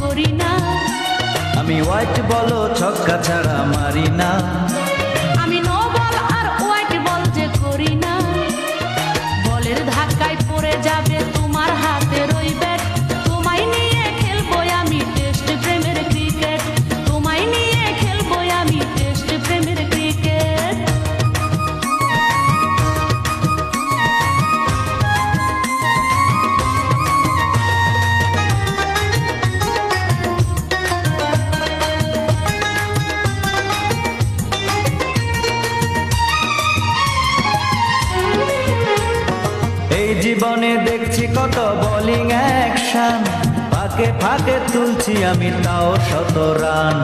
করি না। আমি হোয়াইট বলো ছক্কা ছাড়া মারি না। আমি নো বল আর হোয়াইট বল যে করি না। বলের ধাক্কায় পড়ে যাবে তোমার হাতের ওই ব্যাট। তোমায় নিয়ে খেলবো আমি টেস্ট প্রেমের ক্রিকেট। তোমায় নিয়ে খেলবো আমি টেস্ট প্রেমের ক্রিকেট। এই জীবনে দেখছি কত বোলিং অ্যাকশন, ফাঁকে ফাঁকে তুলছি আমি তাও 100 রান।